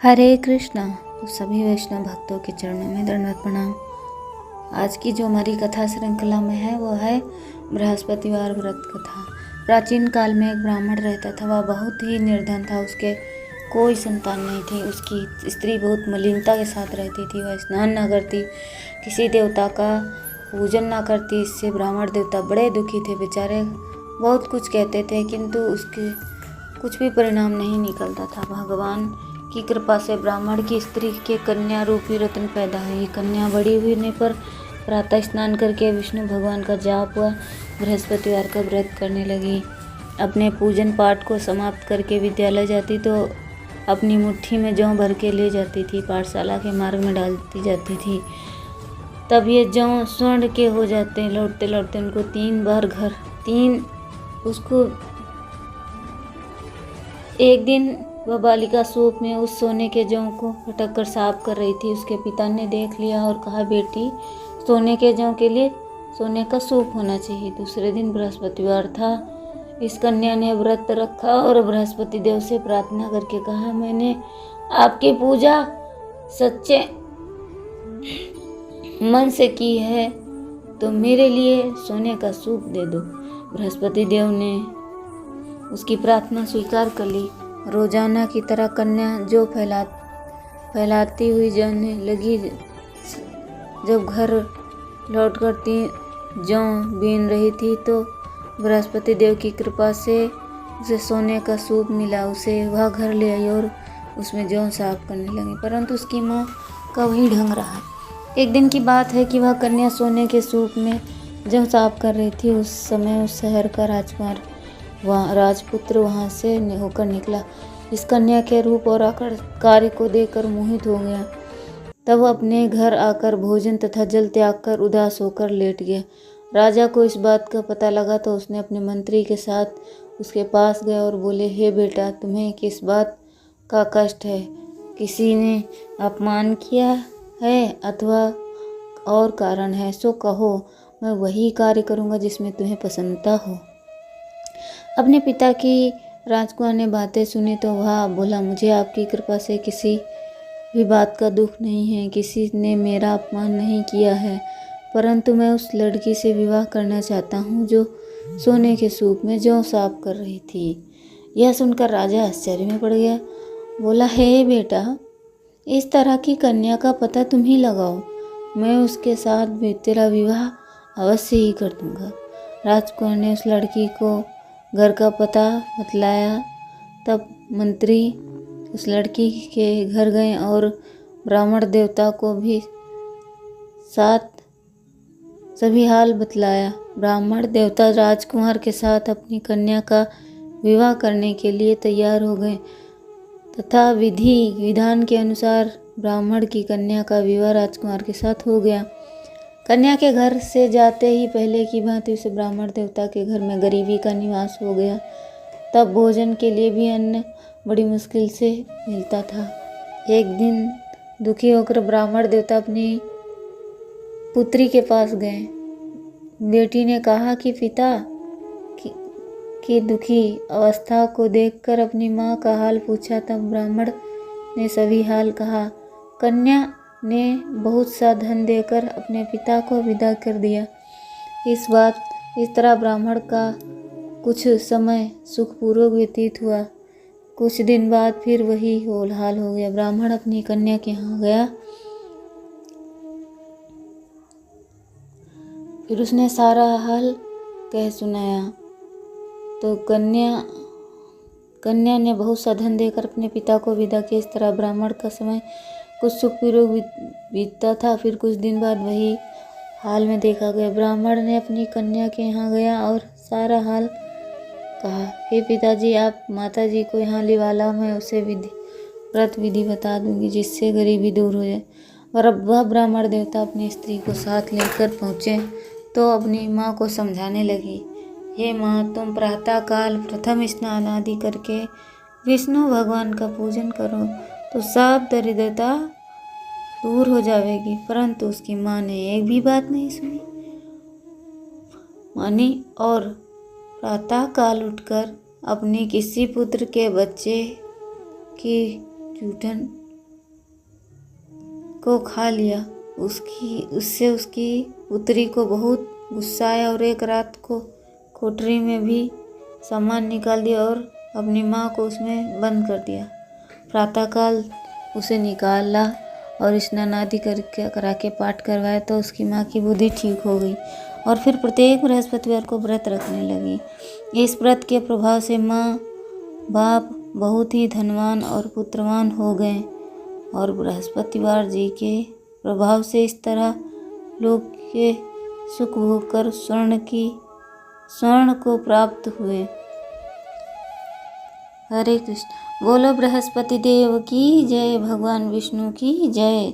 हरे कृष्णा। तो सभी वैष्णव भक्तों के चरणों में दंडवत प्रणाम। आज की जो हमारी कथा श्रृंखला में है वो है बृहस्पतिवार व्रत कथा। प्राचीन काल में एक ब्राह्मण रहता था। वह बहुत ही निर्धन था। उसके कोई संतान नहीं थी। उसकी स्त्री बहुत मलिनता के साथ रहती थी। वह स्नान न करती, किसी देवता का पूजन न करती। इससे ब्राह्मण देवता बड़े दुखी थे। बेचारे बहुत कुछ कहते थे किंतु उसके कुछ भी परिणाम नहीं निकलता था। भगवान की कृपा से ब्राह्मण की स्त्री के कन्या रूपी रत्न पैदा हुई। कन्या बड़ी होने पर प्रातः स्नान करके विष्णु भगवान का जाप व बृहस्पतिवार का व्रत करने लगी। अपने पूजन पाठ को समाप्त करके विद्यालय जाती तो अपनी मुट्ठी में जौ भर के ले जाती थी। पाठशाला के मार्ग में डालती जाती थी। तब ये जौ स्वर्ण के हो जाते। लौटते लौटते उनको 3 बार उसको एक दिन वह बालिका सूप में उस सोने के जौ को फटक कर साफ कर रही थी। उसके पिता ने देख लिया और कहा, बेटी, सोने के जौ के लिए सोने का सूप होना चाहिए। दूसरे दिन बृहस्पतिवार था। इस कन्या ने व्रत रखा और बृहस्पति देव से प्रार्थना करके कहा, मैंने आपकी पूजा सच्चे मन से की है तो मेरे लिए सोने का सूप दे दो। बृहस्पति देव ने उसकी प्रार्थना स्वीकार कर ली। रोजाना की तरह कन्या जो फैलाती हुई जाने लगी। जब घर लौट कर जौ बीन रही थी तो बृहस्पति देव की कृपा से उसे सोने का सूप मिला। उसे वह घर ले आई और उसमें जौ साफ करने लगी। परंतु उसकी माँ का वही ढंग रहा। एक दिन की बात है कि वह कन्या सोने के सूप में जौ साफ कर रही थी। उस समय उस शहर का राजपुत्र वहाँ से होकर निकला। इस कन्या के रूप और कार्य को देखकर मोहित हो गया। तब अपने घर आकर भोजन तथा जल त्याग कर उदास होकर लेट गया। राजा को इस बात का पता लगा तो उसने अपने मंत्री के साथ उसके पास गया और बोले, हे बेटा, तुम्हें किस बात का कष्ट है? किसी ने अपमान किया है अथवा और कारण है? सो कहो, मैं वही कार्य करूँगा जिसमें तुम्हें प्रसन्नता हो। अपने पिता की राजकुमार ने बातें सुनी तो वह बोला, मुझे आपकी कृपा से किसी भी बात का दुख नहीं है। किसी ने मेरा अपमान नहीं किया है, परंतु मैं उस लड़की से विवाह करना चाहता हूँ जो सोने के सूप में जौ साफ कर रही थी। यह सुनकर राजा आश्चर्य में पड़ गया। बोला, हे बेटा, इस तरह की कन्या का पता तुम ही लगाओ। मैं उसके साथ भी तेरा विवाह अवश्य ही कर दूंगा। राजकुमार ने उस लड़की को घर का पता बतलाया। तब मंत्री उस लड़की के घर गए और ब्राह्मण देवता को भी साथ सभी हाल बतलाया। ब्राह्मण देवता राजकुमार के साथ अपनी कन्या का विवाह करने के लिए तैयार हो गए तथा विधि विधान के अनुसार ब्राह्मण की कन्या का विवाह राजकुमार के साथ हो गया। कन्या के घर से जाते ही पहले की भांति उसे ब्राह्मण देवता के घर में गरीबी का निवास हो गया। तब भोजन के लिए भी अन्न बड़ी मुश्किल से मिलता था। एक दिन दुखी होकर ब्राह्मण देवता अपनी पुत्री के पास गए। बेटी ने कहा कि पिता की दुखी अवस्था को देखकर अपनी माँ का हाल पूछा। तब ब्राह्मण ने सभी हाल कहा। कन्या ने बहुत सा धन देकर अपने पिता को विदा कर दिया। इस तरह ब्राह्मण का कुछ समय सुखपूर्वक व्यतीत हुआ। कुछ दिन बाद फिर वही हाल हो गया। ब्राह्मण अपनी कन्या के यहाँ गया। फिर उसने सारा हाल कह सुनाया तो कन्या ने बहुत सा धन देकर अपने पिता को विदा किया। इस तरह ब्राह्मण का समय कुछ सुखपूर्वक बीतता था। फिर कुछ दिन बाद वही हाल में देखा गया। ब्राह्मण ने अपनी कन्या के यहाँ गया और सारा हाल कहा। हे पिताजी, आप माताजी को यहाँ लिवा लाओ। मैं उसे व्रत विधि बता दूंगी जिससे गरीबी दूर हो जाए। और अब वह ब्राह्मण देवता अपनी स्त्री को साथ लेकर पहुँचे तो अपनी माँ को समझाने लगी, हे माँ, तुम प्रातः काल प्रथम स्नान आदि करके विष्णु भगवान का पूजन करो तो सब दरिद्रता दूर हो जाएगी। परंतु उसकी माँ ने एक भी बात नहीं मानी और प्रातः काल उठकर अपने किसी पुत्र के बच्चे की जूठन को खा लिया। उससे उसकी पुत्री को बहुत गुस्सा आया और एक रात को कोठरी में भी सामान निकाल दिया और अपनी माँ को उसमें बंद कर दिया। प्रातःकाल उसे निकाला और स्नान आदि करा के पाठ करवाया तो उसकी माँ की बुद्धि ठीक हो गई और फिर प्रत्येक बृहस्पतिवार को व्रत रखने लगी। इस व्रत के प्रभाव से माँ बाप बहुत ही धनवान और पुत्रवान हो गए और बृहस्पतिवार जी के प्रभाव से इस तरह लोग के सुख भोग कर स्वर्ण को प्राप्त हुए। हरे कृष्ण। बोलो बृहस्पति देव की जय, भगवान विष्णु की जय।